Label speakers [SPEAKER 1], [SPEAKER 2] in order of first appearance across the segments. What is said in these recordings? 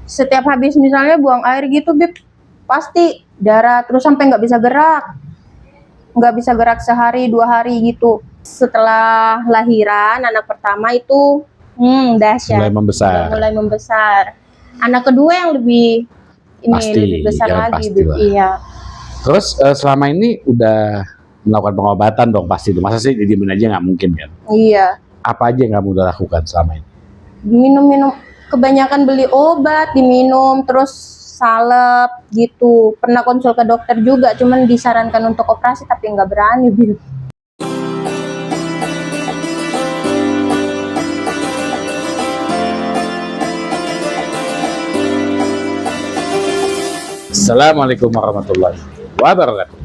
[SPEAKER 1] Setiap habis misalnya buang air gitu, Bib, pasti darah terus sampai nggak bisa gerak. Nggak bisa gerak sehari 2 hari gitu. Setelah lahiran anak pertama itu dahsyat. Mulai membesar. Anak kedua yang lebih lebih besar lagi, Bib. Iya.
[SPEAKER 2] Terus selama ini udah melakukan pengobatan dong pasti itu. Masa sih didiemin aja nggak mungkin kan?
[SPEAKER 1] Iya.
[SPEAKER 2] Apa aja yang kamu udah lakukan selama ini?
[SPEAKER 1] Minum-minum, kebanyakan beli obat, diminum, terus salep gitu. Pernah konsul ke dokter juga, cuman disarankan untuk operasi tapi nggak berani, Bib.
[SPEAKER 2] Assalamualaikum warahmatullahi wabarakatuh.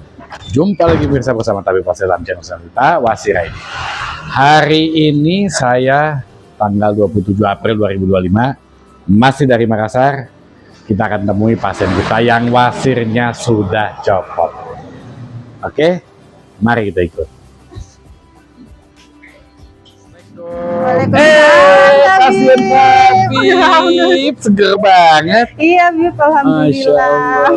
[SPEAKER 2] Jumpa lagi pemirsa bersama Tabib Wasir dalam channel kita Wasirai. Hari ini saya tanggal 27 April 2025 masih dari Makassar. Kita akan temui pasien kita yang wasirnya sudah copot. Oke, mari kita ikut. Pasien Bib, seger banget.
[SPEAKER 1] Iya, Bib, alhamdulillah.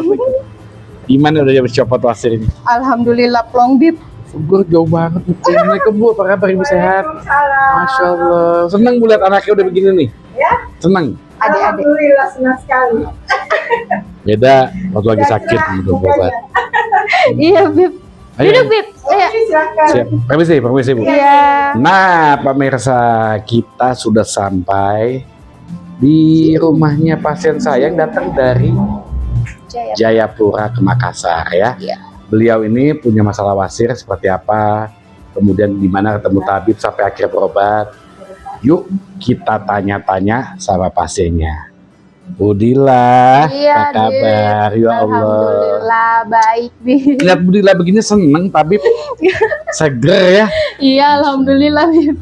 [SPEAKER 2] Gimana udah jadi copot wasir ini?
[SPEAKER 1] Alhamdulillah, plong, Bib.
[SPEAKER 2] Seger jauh banget. Assalamualaikum Bu, apa kabar Ibu sehat? Masya Allah. Senang Bu lihat anaknya udah begini nih.
[SPEAKER 3] Ya?
[SPEAKER 2] Senang.
[SPEAKER 1] Adik-adik.
[SPEAKER 3] Alhamdulillah senang sekali.
[SPEAKER 2] Beda waktu lagi sakit gitu obat.
[SPEAKER 1] Iya, Bib. Duduk, Bib. Iya.
[SPEAKER 2] Siap. Permisi Bu.
[SPEAKER 1] Iya.
[SPEAKER 2] Nah, pemirsa, kita sudah sampai di rumahnya pasien saya yang datang dari Jayapura ke Makassar ya.
[SPEAKER 1] Iya.
[SPEAKER 2] Beliau ini punya masalah wasir seperti apa, kemudian di mana ketemu tabib sampai akhir berobat. Yuk kita tanya-tanya sama pasiennya. Budila,
[SPEAKER 1] Iya,
[SPEAKER 2] apa kabar? Ya Allah.
[SPEAKER 1] Alhamdulillah baik, Bib.
[SPEAKER 2] Lihat Budila begini seneng tabib, seger ya.
[SPEAKER 1] Iya, alhamdulillah, Bib.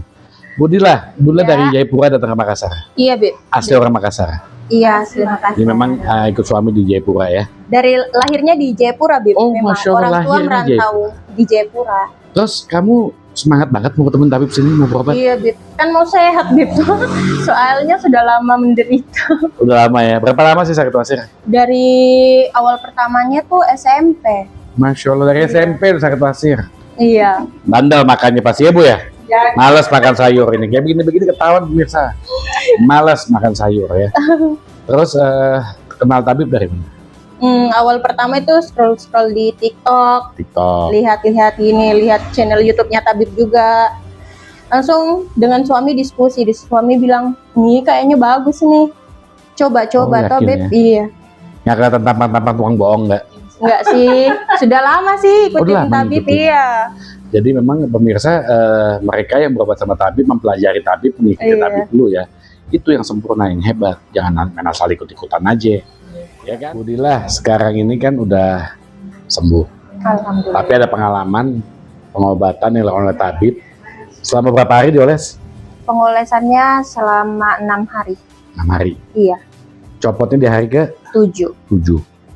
[SPEAKER 2] Budila
[SPEAKER 1] Ya.
[SPEAKER 2] dari Jayapura datang ke Makassar.
[SPEAKER 1] Iya, Bib.
[SPEAKER 2] Asli orang Makassar.
[SPEAKER 1] Iya, terima kasih.
[SPEAKER 2] Jadi memang ikut suami di Jayapura ya.
[SPEAKER 1] Dari lahirnya di Jayapura, Bib.
[SPEAKER 2] Oh,
[SPEAKER 1] Memang
[SPEAKER 2] Masya Allah,
[SPEAKER 1] orang tua
[SPEAKER 2] lahirnya di
[SPEAKER 1] merantau di Jayapura.
[SPEAKER 2] Terus kamu semangat banget mau ketemu tabib sini mau berobat?
[SPEAKER 1] Iya, Bib. Kan mau sehat, Bib. Soalnya sudah lama menderita.
[SPEAKER 2] Udah lama ya. Berapa lama sih sakit wasir?
[SPEAKER 1] Dari awal pertamanya tuh SMP.
[SPEAKER 2] Masya Allah, dari SMP udah sakit wasir.
[SPEAKER 1] Iya.
[SPEAKER 2] Bandel makannya pasti ya Bu ya? Males makan sayur ini. Kayak begini-begini ketahuan pemirsa. Males makan sayur ya. Terus kenal tabib dari mana?
[SPEAKER 1] Awal pertama itu scroll di TikTok. Lihat-lihat channel YouTube-nya Tabib juga. Langsung dengan suami diskusi. Suami bilang, "Nih kayaknya bagus nih. Coba Tabib."
[SPEAKER 2] Ya?
[SPEAKER 1] Iya.
[SPEAKER 2] Nggak kelihatan tampang-tampang tukang bohong nggak?
[SPEAKER 1] Enggak sih. Sudah lama sih ikutin Tabib, iya.
[SPEAKER 2] Jadi memang pemirsa mereka yang berobat sama tabib mempelajari tabib, mengikuti tabib dulu ya. Itu yang sempurna, yang hebat. Jangan main asal ikut-ikutan aja. Ya kan? Alhamdulillah sekarang ini kan udah sembuh.
[SPEAKER 1] Alhamdulillah.
[SPEAKER 2] Tapi ada pengalaman pengobatan yang dilakukan oleh tabib. Selama berapa hari dioles?
[SPEAKER 1] Pengolesannya selama 6 hari.
[SPEAKER 2] 6 hari.
[SPEAKER 1] Iya.
[SPEAKER 2] Copotnya di hari ke
[SPEAKER 1] 7.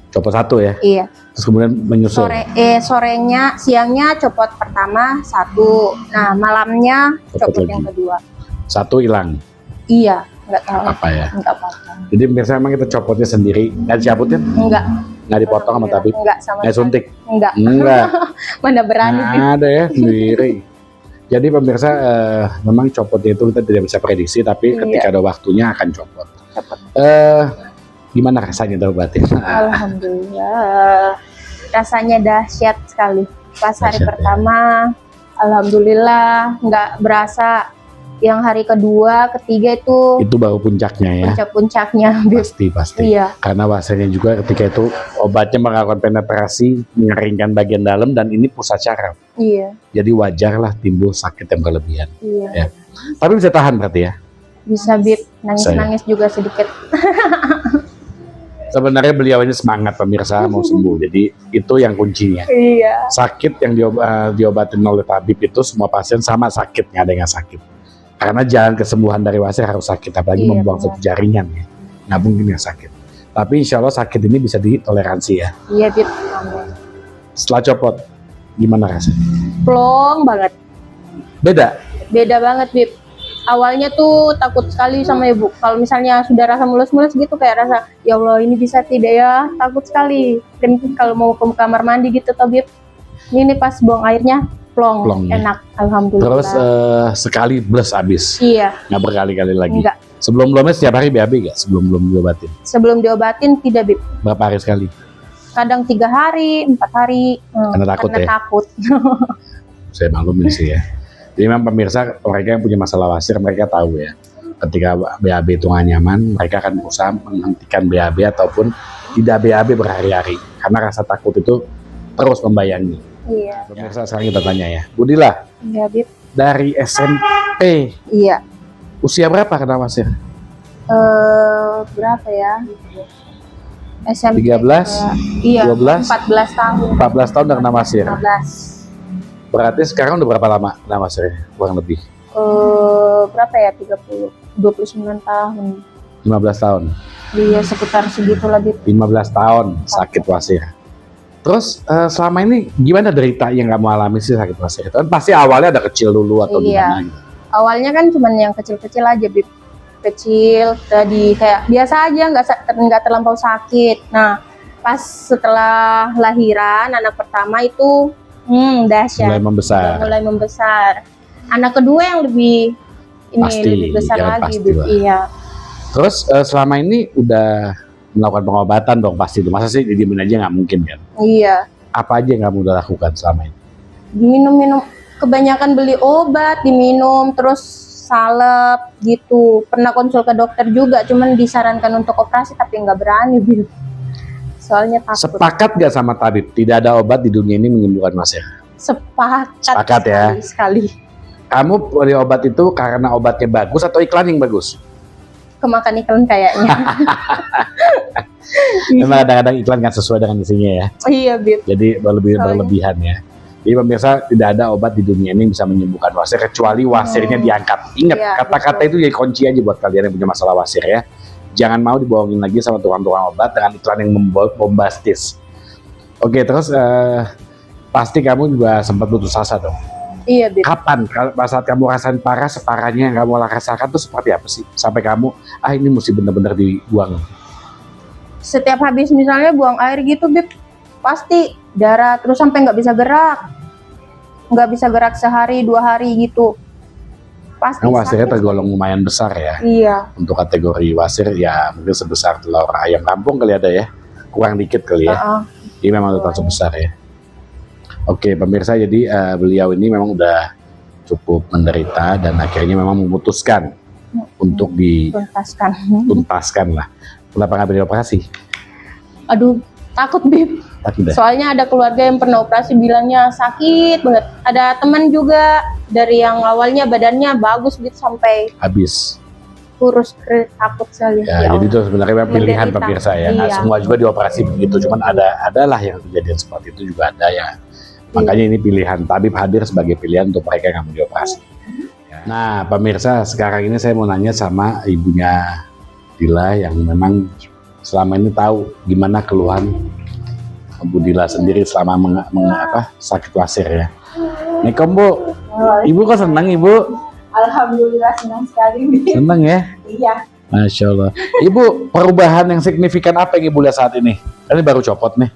[SPEAKER 2] Copot 1 ya?
[SPEAKER 1] Iya.
[SPEAKER 2] Terus kemudian menyusul.
[SPEAKER 1] Siangnya copot pertama 1. Nah, malamnya copot yang kedua.
[SPEAKER 2] 1 hilang.
[SPEAKER 1] Iya, enggak tahu.
[SPEAKER 2] Apa ya?
[SPEAKER 1] Enggak apa-apa.
[SPEAKER 2] Jadi pemirsa memang kita copotnya sendiri, nggak dicabutnya?
[SPEAKER 1] Enggak.
[SPEAKER 2] Nggak dipotong sama tabib?
[SPEAKER 1] Enggak sama
[SPEAKER 2] Nggak suntik?
[SPEAKER 1] Enggak. Mana berani.
[SPEAKER 2] Nah, ada ya sendiri. Jadi pemirsa memang copotnya itu kita tidak bisa prediksi, tapi ketika ada waktunya akan copot. Gimana rasanya diobatin?
[SPEAKER 1] Alhamdulillah. Rasanya dahsyat sekali. Pas hari
[SPEAKER 2] Dahsyat,
[SPEAKER 1] pertama, alhamdulillah nggak berasa. Yang hari kedua, ketiga itu
[SPEAKER 2] baru puncaknya ya.
[SPEAKER 1] Puncak-puncaknya.
[SPEAKER 2] Pasti.
[SPEAKER 1] Iya.
[SPEAKER 2] Karena wasirnya juga ketika itu obatnya melakukan penetrasi, mengeringkan bagian dalam dan ini pusat syaraf.
[SPEAKER 1] Iya.
[SPEAKER 2] Jadi wajarlah timbul sakit yang berlebihan.
[SPEAKER 1] Iya.
[SPEAKER 2] Ya. Tapi bisa tahan berarti ya?
[SPEAKER 1] Bisa, Bib. Nangis-nangis juga sedikit.
[SPEAKER 2] Sebenarnya beliau ini semangat pemirsa mau sembuh. Jadi itu yang kuncinya.
[SPEAKER 1] Iya.
[SPEAKER 2] Sakit yang diobatin oleh tabib itu semua pasien sama sakitnya, ada yang nggak sakit. Karena jalan kesembuhan dari wasir harus sakit, apalagi membuang satu jaringan ya. Nggak mungkin nggak sakit. Tapi insya Allah sakit ini bisa ditoleransi ya.
[SPEAKER 1] Iya, Bib.
[SPEAKER 2] Setelah copot, gimana rasanya?
[SPEAKER 1] Plong banget.
[SPEAKER 2] Beda?
[SPEAKER 1] Beda banget, Bib. awalnya tuh takut sekali sama ibu. Kalau misalnya sudah rasa mulus-mulus gitu, kayak rasa, ya Allah ini bisa tidak ya, takut sekali. Dan kalau mau ke kamar mandi gitu Tabib, ini pas buang airnya plong
[SPEAKER 2] ya.
[SPEAKER 1] enak, alhamdulillah.
[SPEAKER 2] Terus sekali bles habis,
[SPEAKER 1] Iya,
[SPEAKER 2] nggak berkali-kali lagi.
[SPEAKER 1] enggak.
[SPEAKER 2] Sebelum-sebelumnya setiap hari BAB nggak? Sebelum diobatin?
[SPEAKER 1] Sebelum diobatin tidak, Bib.
[SPEAKER 2] Berapa hari sekali?
[SPEAKER 1] Kadang 3 hari, 4 hari.
[SPEAKER 2] Karena takut ya?
[SPEAKER 1] Takut.
[SPEAKER 2] Saya maklumin sih ya. Jadi memang pemirsa, mereka yang punya masalah wasir, mereka tahu ya. Ketika BAB itu nggak nyaman, mereka akan berusaha menghentikan BAB ataupun tidak BAB berhari-hari. Karena rasa takut itu terus membayangi.
[SPEAKER 1] Iya.
[SPEAKER 2] Pemirsa, sekarang kita tanya ya. Budila,
[SPEAKER 1] Iya, Bib.
[SPEAKER 2] dari SMP,
[SPEAKER 1] Iya.
[SPEAKER 2] usia berapa kena wasir?
[SPEAKER 1] Berapa ya? SMP.
[SPEAKER 2] 13?
[SPEAKER 1] Iya.
[SPEAKER 2] 12?
[SPEAKER 1] 14 tahun.
[SPEAKER 2] 14 tahun udah kena wasir.
[SPEAKER 1] 15.
[SPEAKER 2] Berarti sekarang udah berapa lama kena wasirnya? Kurang lebih?
[SPEAKER 1] Berapa ya? 29 tahun.
[SPEAKER 2] 15 tahun.
[SPEAKER 1] Iya, sekitar segitulah, Bib.
[SPEAKER 2] 15 tahun sakit wasir. Terus selama ini gimana derita yang kamu alami sih sakit wasir itu? Kan pasti awalnya ada kecil dulu atau
[SPEAKER 1] Iya.
[SPEAKER 2] gimana gitu.
[SPEAKER 1] Awalnya kan cuman yang kecil-kecil aja, Bib. Kecil, tadi kayak biasa aja, nggak terlampau sakit. Nah, pas setelah lahiran anak pertama itu dahsyat.
[SPEAKER 2] Mulai membesar.
[SPEAKER 1] Udah mulai membesar. Anak kedua yang lebih
[SPEAKER 2] Pasti,
[SPEAKER 1] lebih besar
[SPEAKER 2] ya
[SPEAKER 1] lagi,
[SPEAKER 2] pasti
[SPEAKER 1] Bib.
[SPEAKER 2] lah.
[SPEAKER 1] Iya.
[SPEAKER 2] Terus selama ini udah melakukan pengobatan dong pasti itu. Masa sih didiemin aja nggak mungkin kan?
[SPEAKER 1] Iya.
[SPEAKER 2] Apa aja yang kamu udah lakukan selama ini?
[SPEAKER 1] Diminum-minum, kebanyakan beli obat, diminum, terus salep gitu. Pernah konsul ke dokter juga, cuman disarankan untuk operasi tapi nggak berani, Bil. Soalnya takut.
[SPEAKER 2] Sepakat gak sama tabib? Tidak ada obat di dunia ini menyembuhkan wasir.
[SPEAKER 1] Sepakat
[SPEAKER 2] ya.
[SPEAKER 1] sekali.
[SPEAKER 2] Kamu beli obat itu karena obatnya bagus atau iklan yang bagus?
[SPEAKER 1] Kemakan iklan kayaknya.
[SPEAKER 2] Memang kadang-kadang iklan kan sesuai dengan isinya ya.
[SPEAKER 1] Iya, Bib.
[SPEAKER 2] Jadi berlebihan ya. Jadi pemirsa, tidak ada obat di dunia ini yang bisa menyembuhkan wasir kecuali wasirnya diangkat. Ingat,
[SPEAKER 1] Iya,
[SPEAKER 2] kata-kata itu jadi kunci aja buat kalian yang punya masalah wasir ya. Jangan mau dibohongin lagi sama tukang-tukang obat dengan iklan yang bombastis. Oke, terus pasti kamu juga sempat putus asa dong.
[SPEAKER 1] Iya, Bib.
[SPEAKER 2] Kapan? Pada saat kamu rasain parah, separahnya yang kamu rasakan tuh seperti apa sih? Sampai kamu, ini mesti bener-bener dibuang.
[SPEAKER 1] Setiap habis misalnya buang air gitu, Bib, pasti darah terus sampai nggak bisa gerak. Nggak bisa gerak sehari, 2 hari gitu. Pasti
[SPEAKER 2] Nah, wasirnya
[SPEAKER 1] sakit.
[SPEAKER 2] tergolong lumayan besar ya.
[SPEAKER 1] Iya.
[SPEAKER 2] Untuk kategori wasir ya mungkin sebesar telur ayam kampung kali ada ya. Kurang dikit kali ya. Ini memang tetap sebesar ya. Oke pemirsa, jadi beliau ini memang udah cukup menderita dan akhirnya memang memutuskan untuk dituntaskan lah. Kenapa nggak dioperasi?
[SPEAKER 1] Aduh, takut, Bib.
[SPEAKER 2] Takut deh.
[SPEAKER 1] Soalnya ada keluarga yang pernah operasi bilangnya sakit banget. Ada teman juga dari yang awalnya badannya bagus gitu sampai
[SPEAKER 2] Habis.
[SPEAKER 1] kurus, takut sekali.
[SPEAKER 2] Ya, jadi
[SPEAKER 1] Allah.
[SPEAKER 2] itu sebenarnya pilihan
[SPEAKER 1] Menderita.
[SPEAKER 2] pemirsa ya. Nggak
[SPEAKER 1] Iya.
[SPEAKER 2] semua juga dioperasi begitu, cuman adalah yang kejadian seperti itu juga ada ya. Makanya ini pilihan, tabib hadir sebagai pilihan untuk mereka yang mau dioperasi. Nah, pemirsa, sekarang ini saya mau nanya sama ibunya Dila yang memang selama ini tahu gimana keluhan Bu Dila sendiri selama sakit wasir ya. Assalamualaikum Bu, Ibu kok senang Ibu?
[SPEAKER 3] Alhamdulillah senang sekali.
[SPEAKER 2] Senang ya?
[SPEAKER 3] Iya.
[SPEAKER 2] Masya Allah. Ibu, perubahan yang signifikan apa yang Ibu lihat saat ini? Ini baru copot nih.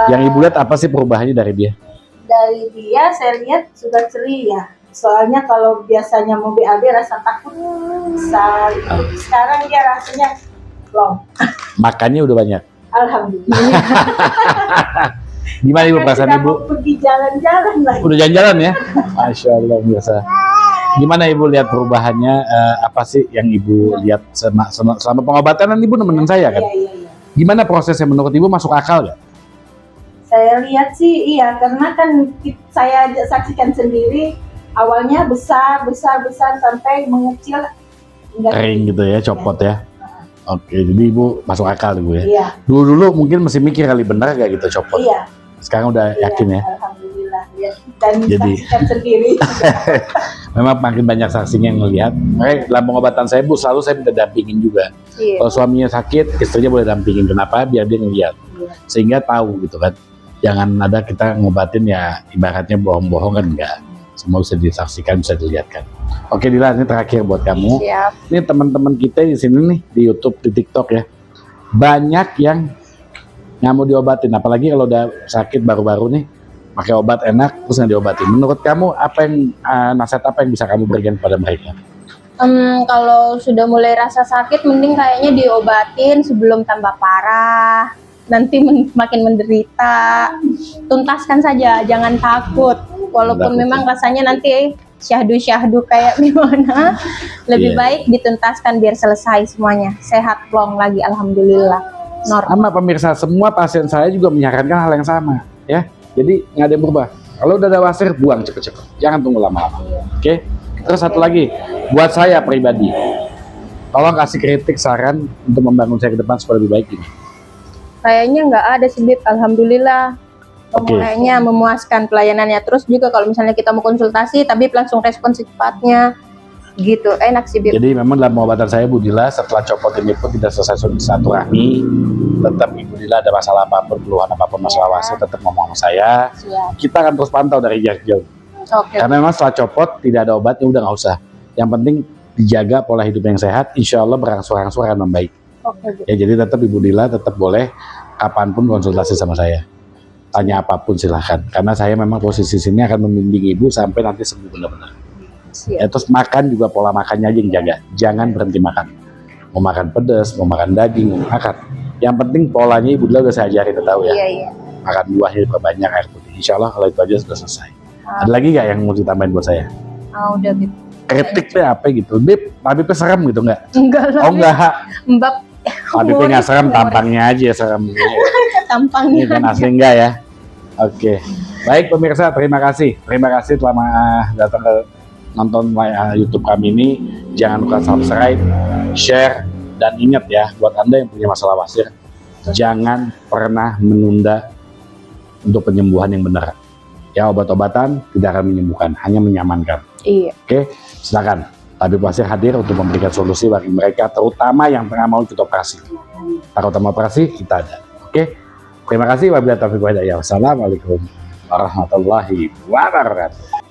[SPEAKER 2] Yang Ibu lihat apa sih perubahannya dari dia?
[SPEAKER 3] Dari dia saya lihat sudah ceria. Soalnya kalau biasanya mau BAB rasa takut. Sekarang dia rasanya long.
[SPEAKER 2] Makannya udah banyak.
[SPEAKER 3] Alhamdulillah.
[SPEAKER 2] Gimana Ibu perasaan
[SPEAKER 3] Sudah
[SPEAKER 2] Ibu?
[SPEAKER 3] mau pergi jalan-jalan lagi.
[SPEAKER 2] Udah jalan-jalan ya? Masya Allah biasa. Gimana Ibu lihat perubahannya? Apa sih yang Ibu lihat selama pengobatan? Kan Ibu nemenin saya kan?
[SPEAKER 3] Iya.
[SPEAKER 2] Gimana prosesnya menurut Ibu masuk akal nggak?
[SPEAKER 3] Saya lihat sih iya, karena kan saya saksikan sendiri awalnya besar sampai mengecil.
[SPEAKER 2] Kering gitu ya, copot ya? Oke, jadi Ibu masuk akal Ibu ya?
[SPEAKER 3] Iya.
[SPEAKER 2] Dulu mungkin masih mikir kali benar gak gitu copot?
[SPEAKER 3] Iya.
[SPEAKER 2] Sekarang udah yakin ya?
[SPEAKER 3] Alhamdulillah. Ya. Dan
[SPEAKER 2] Jadi-
[SPEAKER 3] saksikan sendiri.
[SPEAKER 2] Memang makin banyak saksinya yang ngelihat. Makanya dalam pengobatan saya Bu, selalu saya minta dampingin juga.
[SPEAKER 1] Iya.
[SPEAKER 2] Kalau suaminya sakit, istrinya boleh dampingin. Kenapa? Biar dia ngelihat.
[SPEAKER 3] Iya.
[SPEAKER 2] Sehingga tahu gitu kan. Jangan ada kita ngobatin ya ibaratnya bohong-bohong kan enggak. Semua bisa disaksikan, bisa dilihatkan. Oke Dila, ini terakhir buat kamu.
[SPEAKER 1] Siap.
[SPEAKER 2] Ini teman-teman kita di sini nih, di YouTube, di TikTok ya, banyak yang nggak mau diobatin, apalagi kalau udah sakit baru-baru nih, pakai obat enak terus nggak diobatin. Menurut kamu apa yang nasihat apa yang bisa kamu berikan kepada mereka?
[SPEAKER 1] Kalau sudah mulai rasa sakit, mending kayaknya diobatin sebelum tambah parah. Nanti makin menderita. Tuntaskan saja, jangan takut. Walaupun
[SPEAKER 2] Takut,
[SPEAKER 1] memang rasanya nanti syahdu-syahdu kayak gimana, lebih
[SPEAKER 2] Iya.
[SPEAKER 1] baik dituntaskan biar selesai semuanya. Sehat plong lagi, alhamdulillah. Normal.
[SPEAKER 2] Sama pemirsa, semua pasien saya juga menyarankan hal yang sama ya. Jadi nggak ada yang berubah. Kalau udah ada wasir, buang cepet-cepet. Jangan tunggu lama-lama. Oke? Terus satu lagi, buat saya pribadi, tolong kasih kritik, saran untuk membangun saya ke depan supaya lebih baik ini.
[SPEAKER 1] Kayaknya nggak ada sih, Bib. Alhamdulillah.
[SPEAKER 2] Oke.
[SPEAKER 1] Kayaknya memuaskan pelayanannya. Terus juga kalau misalnya kita mau konsultasi, tapi langsung respon secepatnya. Gitu, enak sih, Bib.
[SPEAKER 2] Jadi memang dalam pengobatan saya Bu Dila, setelah copot ini pun tidak selesai silaturahmi, tetap Ibu Dila ada masalah apapun, keluhan apapun, masalah wasir, tetap ngomong sama saya.
[SPEAKER 1] Siap.
[SPEAKER 2] Kita akan terus pantau dari jarak jauh.
[SPEAKER 1] Oke.
[SPEAKER 2] Karena memang setelah copot tidak ada obatnya, udah nggak usah. Yang penting dijaga pola hidup yang sehat, insya Allah berangsur-angsur akan membaik.
[SPEAKER 1] Oke, Bib.
[SPEAKER 2] Ya jadi tetap Ibu Dila tetap boleh kapanpun konsultasi sama saya. Tanya apapun silahkan. Karena saya memang posisi sini akan membimbing Ibu sampai nanti sembuh benar-benar.
[SPEAKER 1] Siap.
[SPEAKER 2] Ya, terus makan juga pola makannya aja yang jaga. Jangan berhenti makan. Mau makan pedas, mau makan daging, mau makan. Yang penting polanya Ibu Dila udah saya ajarin, udah tahu ya.
[SPEAKER 1] Iya, iya.
[SPEAKER 2] Makan buahnya diperbanyak, air putih. Insya Allah kalau itu aja sudah selesai. Ada lagi nggak yang mau ditambahin buat saya?
[SPEAKER 1] Udah, Bib.
[SPEAKER 2] Kritiknya apa gitu? Bib, Habibnya serem gitu nggak?
[SPEAKER 1] Enggak lah.
[SPEAKER 2] Oh enggak.
[SPEAKER 1] Mbak,
[SPEAKER 2] Habibnya nggak serem,
[SPEAKER 1] Humoris.
[SPEAKER 2] tampangnya aja serem.
[SPEAKER 1] tampangnya.
[SPEAKER 2] Ini kan asli enggak ya? Oke. Baik pemirsa, terima kasih. Terima kasih telah datang ke nonton YouTube kami ini. Jangan lupa subscribe, share, dan ingat ya, buat Anda yang punya masalah wasir, jangan pernah menunda untuk penyembuhan yang benar. Ya, obat-obatan tidak akan menyembuhkan, hanya menyamankan.
[SPEAKER 1] Iya.
[SPEAKER 2] Oke, silakan. Tabib wasir hadir untuk memberikan solusi bagi mereka, terutama yang tengah mau ikut operasi. Takut sama operasi, kita ada. Oke, terima kasih. Wabillahi taufiq wal hidayah. Wassalamualaikum warahmatullahi wabarakatuh.